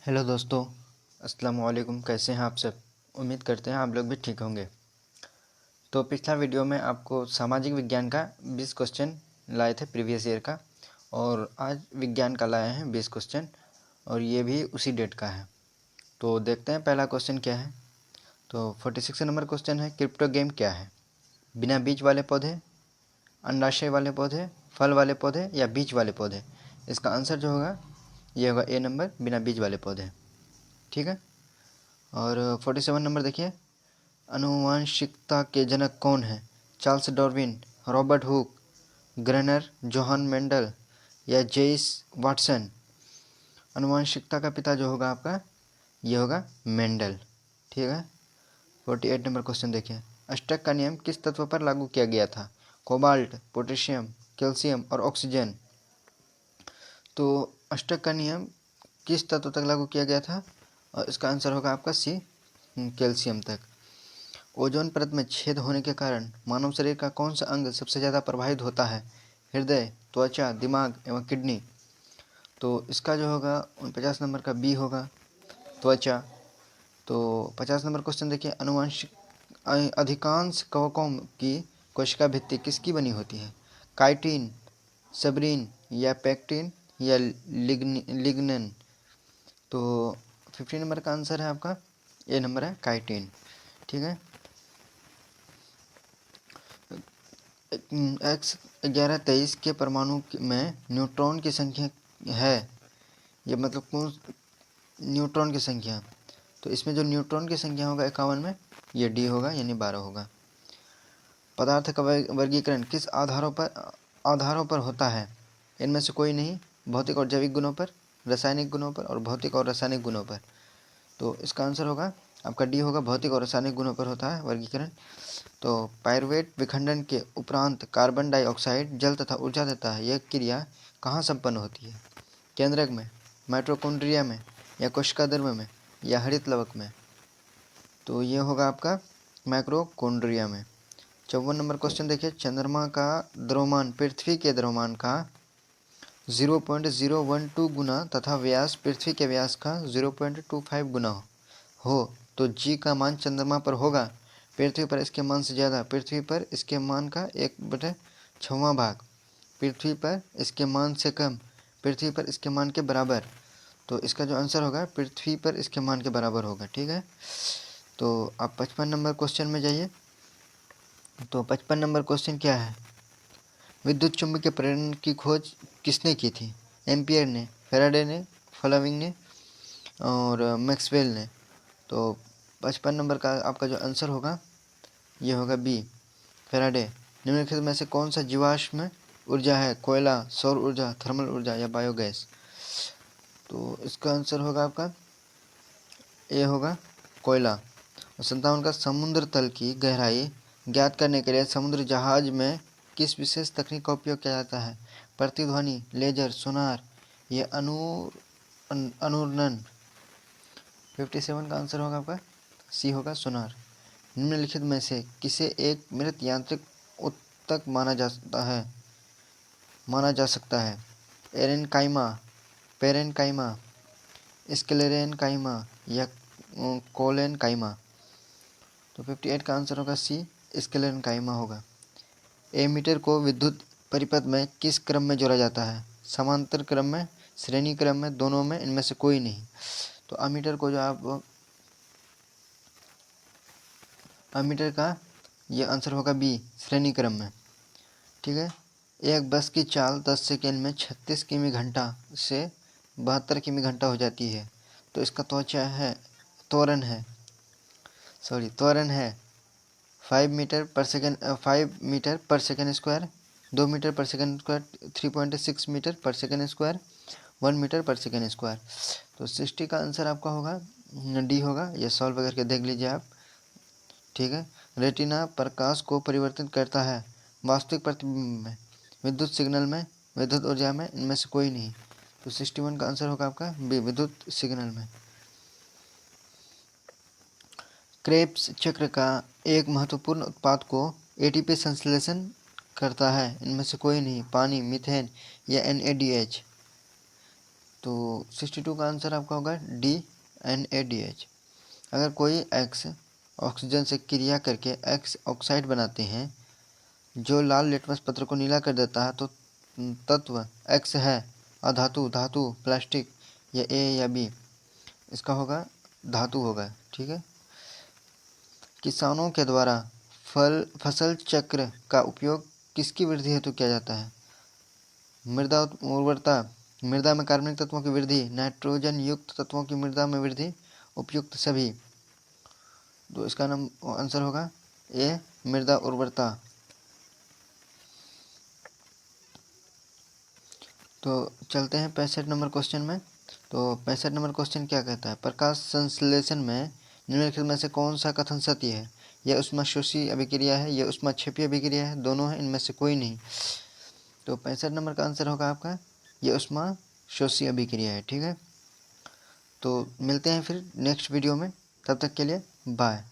Hello दोस्तों, अस्सलाम वालेकुम। कैसे हैं आप सब? उम्मीद करते हैं आप लोग भी ठीक होंगे। तो पिछला वीडियो में आपको सामाजिक विज्ञान का 20 क्वेश्चन लाए थे प्रीवियस ईयर का, और आज विज्ञान का लाए हैं 20 क्वेश्चन, और ये भी उसी डेट का है। तो देखते हैं पहला क्वेश्चन क्या है। तो 46 नंबर क्वेश्चन है, क्रिप्टो गेम क्या है? बिना बीज वाले पौधे, अंडाशय वाले पौधे, फल वाले पौधे या बीज वाले पौधे? इसका आंसर जो होगा ये होगा ए नंबर, बिना बीज वाले पौधे। ठीक है। और 47 नंबर देखिए, आनुवंशिकता के जनक कौन है? चार्ल्स डार्विन, रॉबर्ट हुक, ग्रेनर, जोहान मेंडल या जेम्स वाटसन? आनुवंशिकता का पिता जो होगा आपका, ये होगा मेंडल। ठीक है। 48 नंबर क्वेश्चन देखिए, अष्टक का नियम किस तत्व पर लागू किया गया था? कोबाल्ट, पोटेशियम, कैल्शियम और ऑक्सीजन। तो अष्टक का नियम किस तत्व तक लागू किया गया था? और इसका आंसर होगा आपका सी, कैल्शियम तक। ओजोन परत में छेद होने के कारण मानव शरीर का कौन सा अंग सबसे ज़्यादा प्रभावित होता है? हृदय, त्वचा, दिमाग एवं किडनी? तो इसका जो होगा 49 नंबर का बी होगा, त्वचा। तो 50 नंबर क्वेश्चन देखिए, आनुवंशिक अधिकांश कवकों की कोशिका भित्ति किसकी बनी होती है? काइटिन, सबरीन या पैक्टिन या लिग्निन? तो 50 नंबर का आंसर है आपका ए नंबर है, काइटिन। ठीक है। X1123 के परमाणु में न्यूट्रॉन की संख्या है, ये मतलब कौन न्यूट्रॉन की संख्या? तो इसमें जो न्यूट्रॉन की संख्या होगा 51 में, ये डी होगा, यानी 12 होगा। पदार्थ का वर्गीकरण किस आधारों पर होता है? इनमें से कोई नहीं, भौतिक और जैविक गुणों पर, रासायनिक गुणों पर और भौतिक और रासायनिक गुणों पर। तो इसका आंसर होगा आपका डी होगा, भौतिक और रासायनिक गुणों पर होता है वर्गीकरण। तो पायरुवेट विखंडन के उपरांत कार्बन डाइऑक्साइड जल तथा ऊर्जा देता है, यह क्रिया कहाँ संपन्न होती है? केंद्रक में, माइटोकॉन्ड्रिया में या कोशिकाधर्म में या हरित लवक में? तो ये होगा आपका माइक्रोकॉन्ड्रिया में। 54 नंबर क्वेश्चन देखिए, चंद्रमा का द्रव्यमान पृथ्वी के द्रव्यमान का 0.012 गुना तथा व्यास पृथ्वी के व्यास का 0.25 गुना हो तो जी का मान चंद्रमा पर होगा पृथ्वी पर इसके मान से ज़्यादा, पृथ्वी पर इसके मान का 1/6वां भाग, पृथ्वी पर इसके मान से कम, पृथ्वी पर इसके मान के बराबर। तो इसका जो आंसर होगा पृथ्वी पर इसके मान के बराबर होगा। ठीक है। तो आप 55 नंबर क्वेश्चन में जाइए। तो 55 नंबर क्वेश्चन क्या है? विद्युत चुम्बकीय प्रेरण की खोज किसने की थी? एम्पियर ने, फैराडे ने, फ्लेमिंग ने और मैक्सवेल ने? तो 55 नंबर का आपका जो आंसर होगा ये होगा बी, फैराडे। निम्नलिखित में से कौन सा जीवाश्म ऊर्जा है? कोयला, सौर ऊर्जा, थर्मल ऊर्जा या बायोगैस? तो इसका आंसर होगा आपका ए होगा, कोयला। 57 का समुद्र तल की गहराई ज्ञात करने के लिए समुद्र जहाज में किस विशेष तकनीक का उपयोग किया जाता है? प्रतिध्वनि, लेजर, सोनार या अनुरणन? 57 का आंसर होगा आपका सी होगा, सोनार। निम्नलिखित में से किसे एक मृत यांत्रिक ऊतक माना जा सकता है? एरेनकाइमा, पेरेनकाइमा, स्क्लेरेनकाइमा या कोलेनकाइमा? तो 58 का आंसर होगा सी, स्क्लेरेनकाइमा होगा। एमीटर को विद्युत परिपथ में किस क्रम में जोड़ा जाता है? समांतर क्रम में, श्रेणी क्रम में, दोनों में, इनमें से कोई नहीं? तो अमीटर को जो आप अमीटर का ये आंसर होगा बी, श्रेणी क्रम में। ठीक है। एक बस की चाल 10 सेकेंड में 36 किमी घंटा से 72 किमी घंटा हो जाती है, तो इसका त्वरण है 5 मीटर पर सेकेंड, 5 मीटर पर सेकेंड स्क्वायर, 2 मीटर पर सेकेंड स्क्वायर, 3.6 मीटर पर सेकेंड स्क्वायर, 1 मीटर पर सेकेंड स्क्वायर। तो 60 का आंसर आपका होगा डी होगा, ये सॉल्व करके देख लीजिए आप। ठीक है। रेटिना प्रकाश को परिवर्तित करता है वास्तविक प्रतिबिंब में, विद्युत सिग्नल में, विद्युत ऊर्जा में, इनमें से कोई नहीं? तो 61 का आंसर होगा आपका बी, विद्युत सिग्नल में। क्रेब्स चक्र का एक महत्वपूर्ण उत्पाद को एटीपी संश्लेषण करता है, इनमें से कोई नहीं? पानी, मीथेन या NADH? तो 62 का आंसर आपका होगा डी, NaDH। अगर कोई X ऑक्सीजन से क्रिया करके X ऑक्साइड बनाते हैं जो लाल लिटमस पत्र को नीला कर देता है, तो तत्व X है अधातु, धातु, प्लास्टिक या A या B? इसका होगा धातु होगा। ठीक है। किसानों के द्वारा फसल चक्र का उपयोग किसकी वृद्धि हेतु किया जाता है? मृदा उर्वरता, मृदा में कार्बनिक तत्वों की वृद्धि, नाइट्रोजन युक्त तत्वों की मृदा में वृद्धि, उपयुक्त सभी। तो इसका नाम आंसर होगा ए, मृदा उर्वरता। तो चलते हैं 65 नंबर क्वेश्चन में। तो 65 नंबर क्वेश्चन क्या कहता है? प्रकाश संश्लेषण में निम्नलिखित में से कौन सा कथन सत्य है? यह ऊष्माशोषी अभिक्रिया है, यह ऊष्माक्षेपी अभिक्रिया है, दोनों है, इनमें से कोई नहीं। तो 65 नंबर का आंसर होगा आपका यह ऊष्माशोषी अभिक्रिया है। ठीक है। तो मिलते हैं फिर नेक्स्ट वीडियो में, तब तक के लिए बाय।